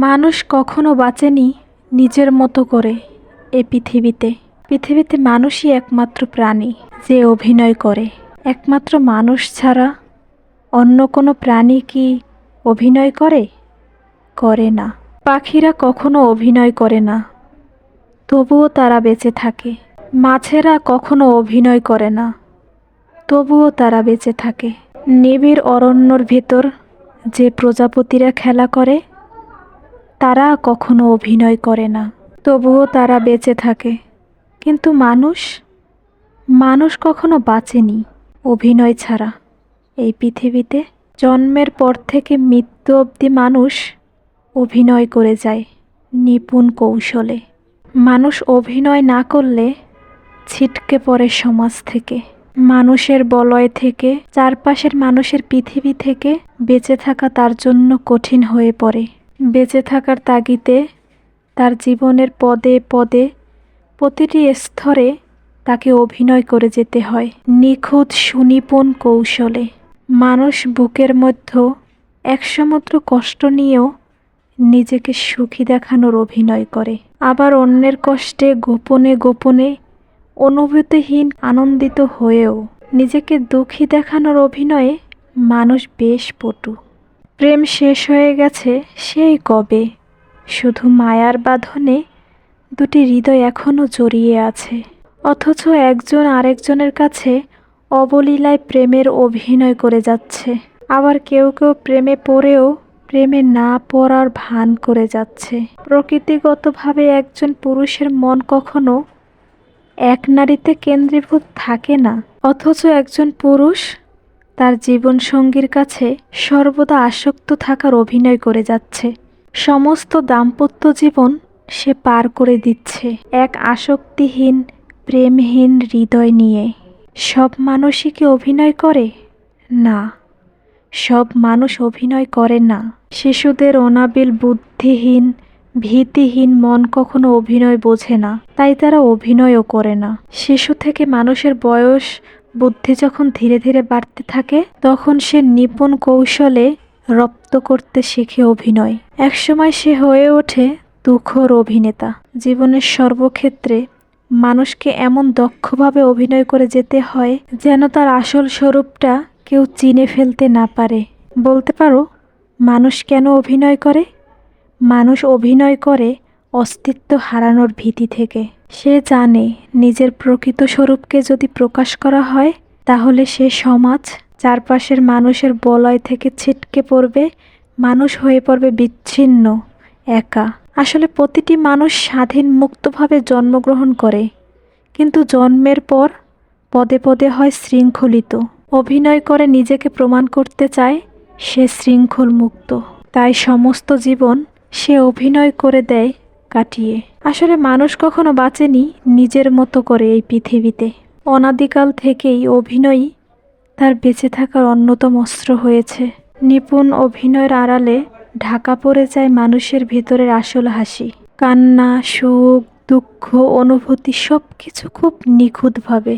মানুষ কখনো বাঁচেনি নিজের মতো করে এ পৃথিবীতে মানুষই একমাত্র প্রাণী যে অভিনয় করে। একমাত্র মানুষ ছাড়া অন্য কোনো প্রাণী কি অভিনয় করে? করে না। পাখিরা কখনো অভিনয় করে না, তবুও তারা বেঁচে থাকে। মাছেরা কখনো অভিনয় করে না, তবুও তারা বেঁচে থাকে। নিবিড় অরণ্যর ভেতর যে প্রজাপতিরা খেলা করে, তারা কখনো অভিনয় করে না, তবুও তারা বেঁচে থাকে। কিন্তু মানুষ কখনো বাঁচেনি অভিনয় ছাড়া এই পৃথিবীতে। জন্মের পর থেকে মৃত্যু অবধি মানুষ অভিনয় করে যায় নিপুণ কৌশলে। মানুষ অভিনয় না করলে ছিটকে পড়ে সমাজ থেকে, মানুষের বলয় থেকে, চারপাশের মানুষের পৃথিবী থেকে বেঁচে থাকা তার জন্য কঠিন হয়ে পড়ে। বেঁচে থাকার তাগিদে তার জীবনের পদে পদে প্রতিটি স্তরে তাকে অভিনয় করে যেতে হয় নিখুঁত সুনিপুণ কৌশলে। মানুষ বুকের মধ্যে এক সমুদ্র কষ্ট নিয়েও নিজেকে সুখী দেখানোর অভিনয় করে, আবার অন্যের কষ্টে গোপনে গোপনে অনুভূতিহীন আনন্দিত হয়েও নিজেকে দুঃখী দেখানোর অভিনয়ে মানুষ বেশ পটু। প্রেম শেষ হয়ে গেছে সেই কবে, শুধু মায়ার বাঁধনে দুটি হৃদয় এখনও জড়িয়ে আছে। অথচ একজন আরেকজনের কাছে অবলীলায় প্রেমের অভিনয় করে যাচ্ছে। আবার কেউ কেউ প্রেমে পড়েও প্রেমে না পড়ার ভান করে যাচ্ছে। প্রকৃতিগতভাবে একজন পুরুষের মন কখনো এক নারীতে কেন্দ্রীভূত থাকে না, অথচ একজন পুরুষ তার জীবনসঙ্গীর কাছে সর্বদা আসক্ত থাকার অভিনয় করে যাচ্ছে। সমস্ত দাম্পত্য জীবন সে পার করে দিচ্ছে এক আসক্তিহীন প্রেমহীন হৃদয় নিয়ে। সব মানুষই কি অভিনয় করে? না, সব মানুষ অভিনয় করে না। শিশুদের অনাবিল বুদ্ধিহীন ভীতিহীন মন কখনো অভিনয় বোঝে না, তাই তারা অভিনয়ও করে না। শিশু থেকে মানুষের বয়স বুদ্ধি যখন ধীরে ধীরে বাড়তে থাকে, তখন সে নিপুণ কৌশলে রপ্ত করতে শেখে অভিনয়। একসময় সে হয়ে ওঠে তুখোর অভিনেতা। জীবনের সর্বক্ষেত্রে মানুষকে এমন দক্ষভাবে অভিনয় করে যেতে হয় যেন তার আসল স্বরূপটা কেউ চিনে ফেলতে না পারে। বলতে পারো, মানুষ কেন অভিনয় করে? মানুষ অভিনয় করে অস্তিত্ব হারানোর ভীতি থেকে। সে জানে নিজের প্রকৃত স্বরূপকে যদি প্রকাশ করা হয়, তাহলে সে সমাজ চারপাশের মানুষের বলয় থেকে ছিটকে পড়বে, মানুষ হয়ে পড়বে বিচ্ছিন্ন, একা। আসলে প্রতিটি মানুষ স্বাধীন মুক্তভাবে জন্মগ্রহণ করে, কিন্তু জন্মের পর পদে পদে হয় শৃঙ্খলিত। অভিনয় করে নিজেকে প্রমাণ করতে চায় সে শৃঙ্খল মুক্ত, তাই সমস্ত জীবন সে অভিনয় করে দেয় কাটিয়ে। আসলে মানুষ কখনো বাঁচেনি নিজের মতো করে এই পৃথিবীতে। অনাদিকাল থেকেই অভিনয়ই তার বেঁচে থাকার অন্যতম অস্ত্র হয়েছে। নিপুণ অভিনয়ের আড়ালে ঢাকা পড়ে যায় মানুষের ভেতরের আসল হাসি, কান্না, সুখ, দুঃখ, অনুভূতি সব কিছু খুব নিখুঁতভাবে